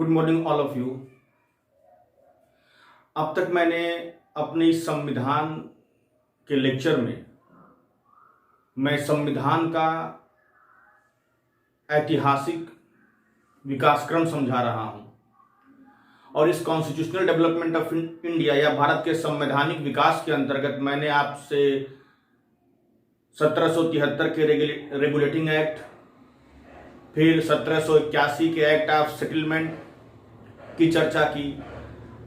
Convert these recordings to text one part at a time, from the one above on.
Good morning all of you. अब तक मैंने अपने इस संविधान के लेक्चर में मैं संविधान का ऐतिहासिक विकास क्रम समझा रहा हूं और इस कॉन्स्टिट्यूशनल डेवलपमेंट ऑफ इंडिया या भारत के संवैधानिक विकास के अंतर्गत मैंने आपसे 1773 के रेगुलेटिंग एक्ट, फिर 1781 के एक्ट ऑफ सेटलमेंट की चर्चा की।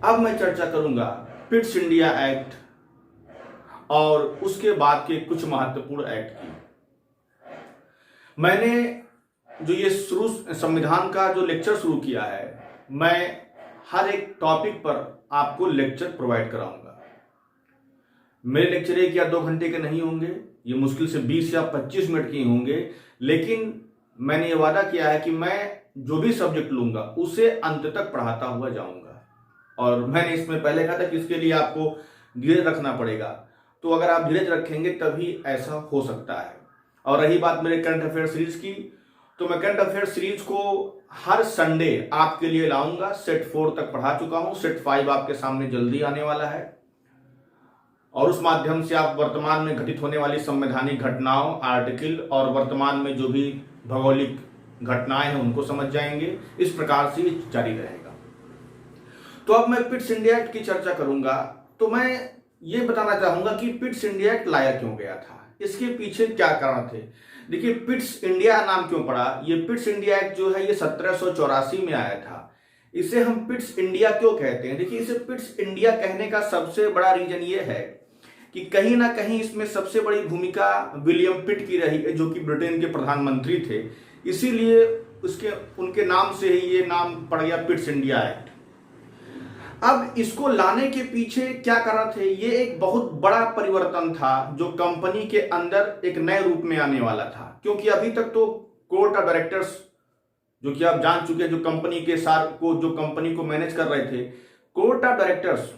अब मैं चर्चा करूंगा पिट्स इंडिया एक्ट और उसके बाद के कुछ महत्वपूर्ण एक्ट की। मैंने जो ये संविधान का जो लेक्चर शुरू किया है, मैं हर एक टॉपिक पर आपको लेक्चर प्रोवाइड कराऊंगा। मेरे लेक्चर 1 या 2 घंटे के नहीं होंगे, ये मुश्किल से 20 या 25 मिनट के होंगे, लेकिन मैंने ये वादा किया है कि मैं जो भी सब्जेक्ट लूंगा उसे अंत तक पढ़ाता हुआ जाऊंगा। और मैंने इसमें पहले कहा था कि इसके लिए आपको धीरज रखना पड़ेगा, तो अगर आप धीरज रखेंगे तभी ऐसा हो सकता है। और रही बात मेरे करंट अफेयर सीरीज की, तो मैं करंट अफेयर सीरीज को हर संडे आपके लिए लाऊंगा। सेट 4 तक पढ़ा चुका हूं, सेट 5 आपके सामने जल्दी आने वाला है और उस माध्यम से आप वर्तमान में घटित होने वाली संवैधानिक घटनाओं, आर्टिकल और वर्तमान में जो भी भौगोलिक घटनाएं हैं उनको समझ जाएंगे। इस प्रकार से जारी रहेगा। तो अब मैं पिट्स इंडिया एक्ट की चर्चा करूंगा। तो मैं ये बताना चाहूंगा कि पिट्स इंडिया एक्ट लाया क्यों गया था, इसके पीछे क्या कारण थे। देखिए, पिट्स इंडिया नाम क्यों पड़ा। ये पिट्स इंडिया एक्ट जो है ये 1784 में आया था। इसे हम पिट्स इंडिया क्यों कहते हैं। देखिए, इसे पिट्स इंडिया कहने का सबसे बड़ा रीजन ये है कि कहीं ना कहीं इसमें सबसे बड़ी भूमिका विलियम पिट की रही है, जो कि ब्रिटेन के प्रधानमंत्री थे। इसीलिए उनके नाम से ही ये नाम पड़ गया पिट्स इंडिया एक्ट। अब इसको लाने के पीछे क्या कारण थे। ये एक बहुत बड़ा परिवर्तन था जो कंपनी के अंदर एक नए रूप में आने वाला था, क्योंकि अभी तक तो कोर्ट ऑफ डायरेक्टर्स, जो कि आप जान चुके हैं, जो कंपनी को मैनेज कर रहे थे, कोर्ट ऑफ डायरेक्टर्स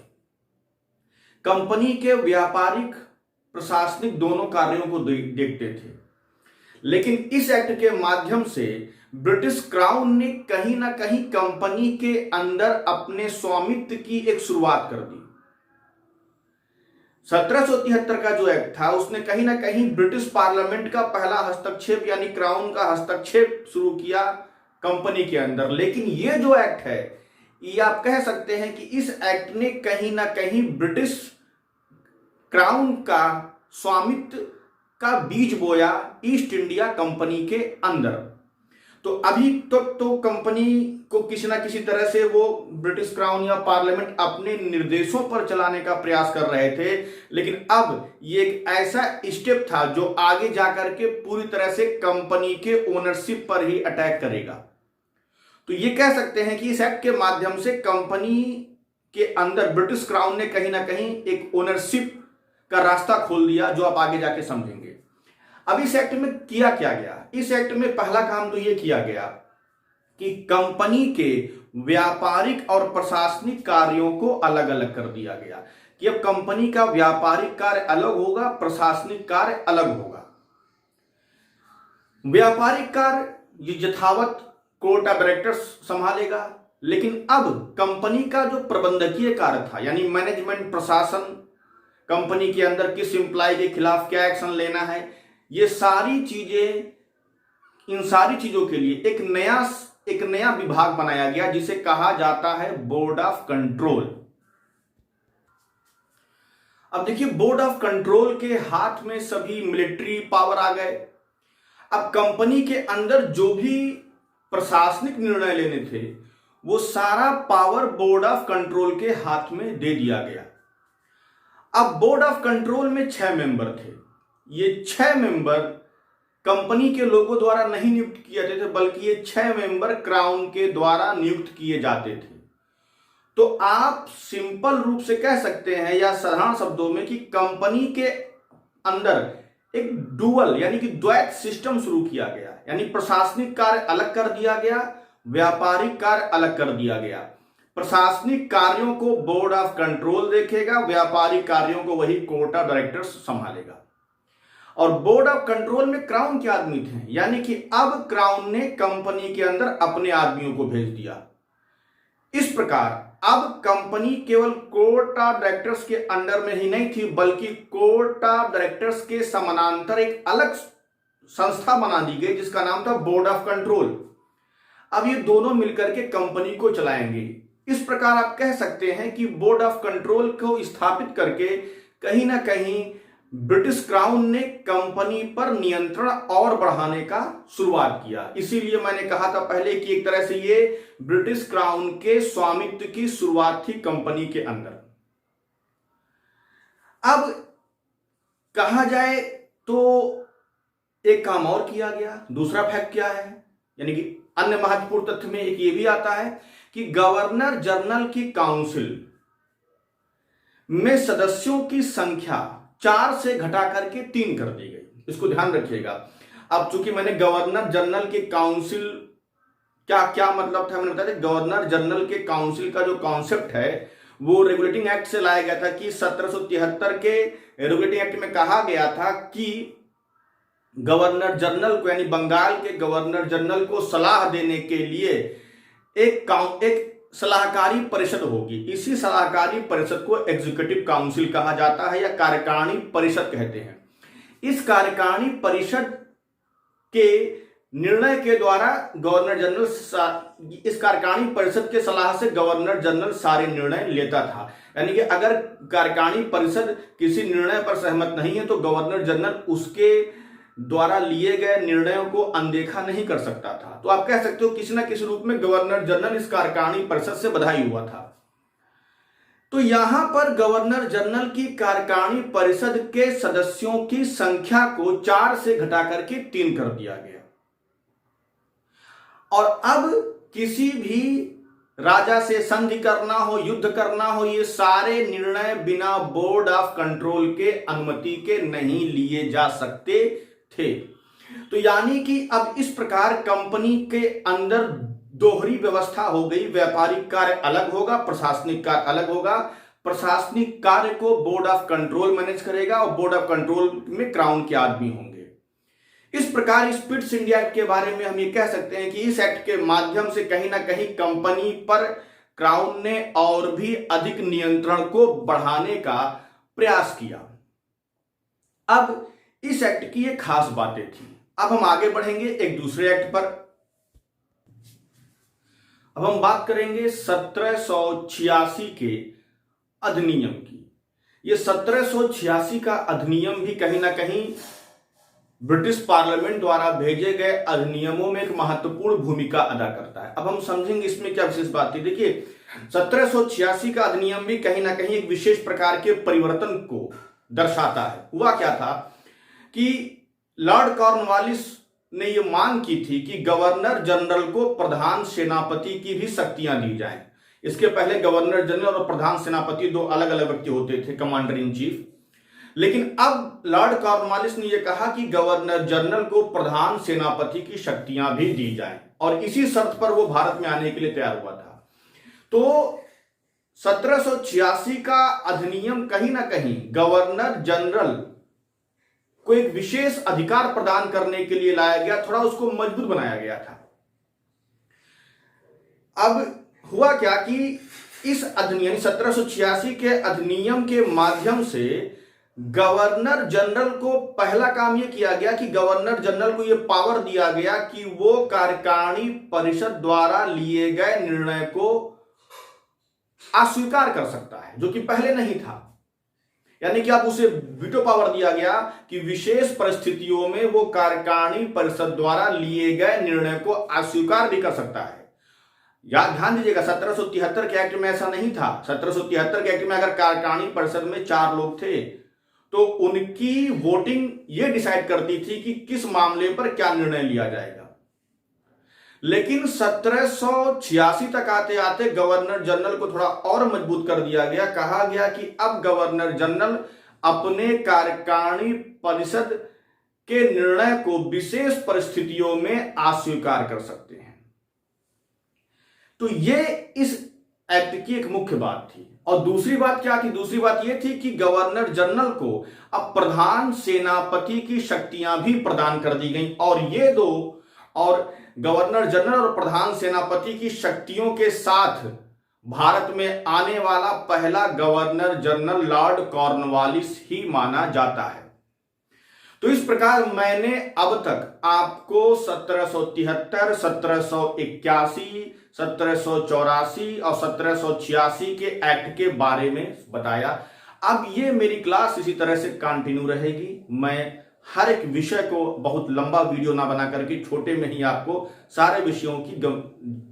कंपनी के व्यापारिक प्रशासनिक दोनों कार्यों को देखते थे। लेकिन इस एक्ट के माध्यम से ब्रिटिश क्राउन ने कहीं ना कहीं कंपनी के अंदर अपने स्वामित्व की एक शुरुआत कर दी। 1773 का जो एक्ट था उसने कहीं ना कहीं ब्रिटिश पार्लियामेंट का पहला हस्तक्षेप यानी क्राउन का हस्तक्षेप शुरू किया कंपनी के अंदर। लेकिन ये जो एक्ट है, ये आप कह सकते हैं कि इस एक्ट ने कहीं ना कहीं ब्रिटिश क्राउन का स्वामित्व का बीज बोया ईस्ट इंडिया कंपनी के अंदर। तो अभी तक तो कंपनी को किसी ना किसी तरह से वो ब्रिटिश क्राउन या पार्लियामेंट अपने निर्देशों पर चलाने का प्रयास कर रहे थे, लेकिन अब ये एक ऐसा स्टेप था जो आगे जाकर के पूरी तरह से कंपनी के ओनरशिप पर ही अटैक करेगा। तो ये कह सकते हैं कि इस एक्ट के माध्यम से कंपनी के अंदर ब्रिटिश क्राउन ने कहीं ना कहीं एक ओनरशिप का रास्ता खोल दिया, जो आप आगे जाके समझेंगे। अब इस एक्ट में किया क्या गया। इस एक्ट में पहला काम तो यह किया गया कि कंपनी के व्यापारिक और प्रशासनिक कार्यों को अलग अलग कर दिया गया कि अब कंपनी का व्यापारिक कार्य अलग होगा, प्रशासनिक कार्य अलग होगा। व्यापारिक कार्य ये यथावत कोर्ट ऑफ डायरेक्टर्स संभालेगा, लेकिन अब कंपनी का जो प्रबंधकीय कार्य था यानी मैनेजमेंट, प्रशासन, कंपनी के अंदर किस एम्प्लॉय के खिलाफ क्या एक्शन लेना है, ये सारी चीजें, इन सारी चीजों के लिए एक नया विभाग बनाया गया जिसे कहा जाता है बोर्ड ऑफ कंट्रोल। अब देखिए, बोर्ड ऑफ कंट्रोल के हाथ में सभी मिलिट्री पावर आ गए। अब कंपनी के अंदर जो भी प्रशासनिक निर्णय लेने थे वो सारा पावर बोर्ड ऑफ कंट्रोल के हाथ में दे दिया गया। अब बोर्ड ऑफ कंट्रोल में 6 मेंबर थे। ये 6 मेंबर कंपनी के लोगों द्वारा नहीं नियुक्त किए जाते थे, बल्कि ये 6 मेंबर क्राउन के द्वारा नियुक्त किए जाते थे। तो आप सिंपल रूप से कह सकते हैं या साधारण शब्दों में कि कंपनी के अंदर एक डुअल यानी कि द्वैत सिस्टम शुरू किया गया, यानी प्रशासनिक कार्य अलग कर दिया गया, व्यापारिक कार्य अलग कर दिया गया। प्रशासनिक कार्यों को बोर्ड ऑफ कंट्रोल देखेगा, व्यापारिक कार्यों को वही कोर्ट ऑफ डायरेक्टर्स संभालेगा। और बोर्ड ऑफ कंट्रोल में क्राउन के आदमी थे, यानी कि अब क्राउन ने कंपनी के अंदर अपने आदमियों को भेज दिया इस प्रकार अब कंपनी केवल कोर्ट ऑफ डायरेक्टर्स के अंडर में ही नहीं थी, बल्कि कोर्ट ऑफ डायरेक्टर्स के समानांतर एक अलग संस्था बना दी गई जिसका नाम था बोर्ड ऑफ कंट्रोल। अब ये दोनों मिलकर के कंपनी को चलाएंगे। इस प्रकार आप कह सकते हैं कि बोर्ड ऑफ कंट्रोल को स्थापित करके कहीं ना कहीं ब्रिटिश क्राउन ने कंपनी पर नियंत्रण और बढ़ाने का शुरुआत किया। इसीलिए मैंने कहा था पहले कि एक तरह से ये ब्रिटिश क्राउन के स्वामित्व की शुरुआत थी कंपनी के अंदर। अब कहा जाए तो एक काम और किया गया। दूसरा फैक्ट क्या है, यानी कि अन्य महत्वपूर्ण तथ्य में एक ये भी आता है कि गवर्नर जनरल की काउंसिल में सदस्यों की संख्या 4 से घटा करके 3 कर दी गई। इसको ध्यान रखिएगा। अब चूंकि मैंने गवर्नर जनरल की काउंसिल क्या मतलब था मैंने बताया था। गवर्नर जनरल के काउंसिल का जो कॉन्सेप्ट है वो रेगुलेटिंग एक्ट से लाया गया था कि 1773 के रेगुलेटिंग एक्ट में कहा गया था कि गवर्नर जनरल को, यानी बंगाल के गवर्नर जनरल को सलाह देने के लिए एक सलाहकारी परिषद होगी। इसी सलाहकारी परिषद को एग्जीक्यूटिव काउंसिल कहा जाता है या कार्यकारिणी परिषद कहते हैं। इस कार्यकारिणी परिषद के निर्णय के द्वारा गवर्नर जनरल, इस कार्यकारिणी परिषद के सलाह से गवर्नर जनरल सारे निर्णय लेता था। यानी कि अगर कार्यकारिणी परिषद किसी निर्णय पर सहमत नहीं है तो गवर्नर जनरल उसके द्वारा लिए गए निर्णयों को अनदेखा नहीं कर सकता था। तो आप कह सकते हो किसी न किसी रूप में गवर्नर जनरल इस कार्यकारिणी परिषद से बधाई हुआ था। तो यहां पर गवर्नर जनरल की कार्यकारिणी परिषद के सदस्यों की संख्या को 4 से घटा करके 3 कर दिया गया। और अब किसी भी राजा से संधि करना हो, युद्ध करना हो, ये सारे निर्णय बिना बोर्ड ऑफ कंट्रोल के अनुमति के नहीं लिए जा सकते थे। तो यानी कि अब इस प्रकार कंपनी के अंदर दोहरी व्यवस्था हो गई। व्यापारिक कार्य अलग होगा, प्रशासनिक कार्य अलग होगा। प्रशासनिक कार्य को बोर्ड ऑफ कंट्रोल मैनेज करेगा और बोर्ड ऑफ कंट्रोल में क्राउन के आदमी होंगे। इस प्रकार इस पिट्स इंडिया एक्ट के बारे में हम ये कह सकते हैं कि इस एक्ट के माध्यम से कहीं ना कहीं कंपनी पर क्राउन ने और भी अधिक नियंत्रण को बढ़ाने का प्रयास किया। अब इस एक्ट की ये खास बातें थी। अब हम आगे बढ़ेंगे एक दूसरे एक्ट पर। अब हम बात करेंगे 1786 के अधिनियम की। ये 1786 का अधिनियम भी कहीं ना कहीं ब्रिटिश पार्लियामेंट द्वारा भेजे गए अधिनियमों में एक महत्वपूर्ण भूमिका अदा करता है। अब हम समझेंगे इसमें क्या विशेष बात थी। देखिए 1786 का अधिनियम भी कहीं ना कहीं एक विशेष प्रकार के परिवर्तन को दर्शाता है। हुआ क्या था कि लॉर्ड कॉर्नवालिस ने यह मांग की थी कि गवर्नर जनरल को प्रधान सेनापति की भी शक्तियां दी जाएं। इसके पहले गवर्नर जनरल और प्रधान सेनापति 2 अलग अलग व्यक्ति होते थे, कमांडर इन चीफ। लेकिन अब लॉर्ड कॉर्नवालिस ने यह कहा कि गवर्नर जनरल को प्रधान सेनापति की शक्तियां भी दी जाएं और इसी शर्त पर वो भारत में आने के लिए तैयार हुआ था। तो 1786 का अधिनियम कहीं ना कहीं गवर्नर जनरल को एक विशेष अधिकार प्रदान करने के लिए लाया गया, थोड़ा उसको मजबूत बनाया गया था। अब हुआ क्या कि इस अधिनियम 1786 के अधिनियम के माध्यम से गवर्नर जनरल को पहला काम यह किया गया कि गवर्नर जनरल को यह पावर दिया गया कि वो कार्यकारिणी परिषद द्वारा लिए गए निर्णय को अस्वीकार कर सकता है, जो कि पहले नहीं था। यानी कि अब उसे वीटो पावर दिया गया कि विशेष परिस्थितियों में वो कार्यकारिणी परिषद द्वारा लिए गए निर्णय को अस्वीकार भी कर सकता है। याद ध्यान दीजिएगा 1773 के एक्ट में ऐसा नहीं था। 1773 के एक्ट में अगर कार्यकारिणी परिषद में 4 लोग थे तो उनकी वोटिंग ये डिसाइड करती थी कि किस मामले पर क्या निर्णय लिया जाएगा। लेकिन 1786 तक आते आते गवर्नर जनरल को थोड़ा और मजबूत कर दिया गया। कहा गया कि अब गवर्नर जनरल अपने कार्यकारिणी परिषद के निर्णय को विशेष परिस्थितियों में अस्वीकार कर सकते हैं। तो ये इस एक्ट की एक मुख्य बात थी। और दूसरी बात क्या थी? दूसरी बात यह थी कि गवर्नर जनरल को अब प्रधान सेनापति की शक्तियां भी प्रदान कर दी गई और ये दो, और गवर्नर जनरल और प्रधान सेनापति की शक्तियों के साथ भारत में आने वाला पहला गवर्नर जनरल लॉर्ड कॉर्नवालिस ही माना जाता है। तो इस प्रकार मैंने अब तक आपको 1773, 1781, 1784 और 1786 के एक्ट के बारे में बताया। अब ये मेरी क्लास इसी तरह से कंटिन्यू रहेगी। मैं हर एक विषय को बहुत लंबा वीडियो ना बना करके छोटे में ही आपको सारे विषयों की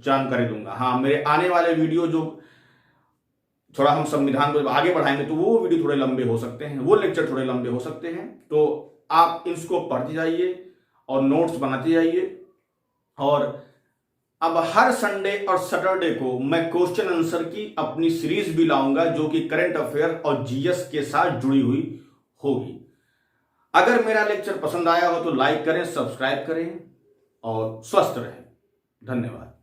जानकारी दूंगा। हाँ, मेरे आने वाले वीडियो जो थोड़ा हम संविधान को आगे बढ़ाएंगे तो वो वीडियो थोड़े लंबे हो सकते हैं, वो लेक्चर थोड़े लंबे हो सकते हैं। तो आप इसको पढ़ते जाइए और नोट्स बनाते जाइए। और अब हर संडे और सैटरडे को मैं क्वेश्चन आंसर की अपनी सीरीज भी लाऊंगा जो कि करंट अफेयर और जीएस के साथ जुड़ी हुई होगी। अगर मेरा लेक्चर पसंद आया हो तो लाइक करें, सब्सक्राइब करें और स्वस्थ रहें। धन्यवाद।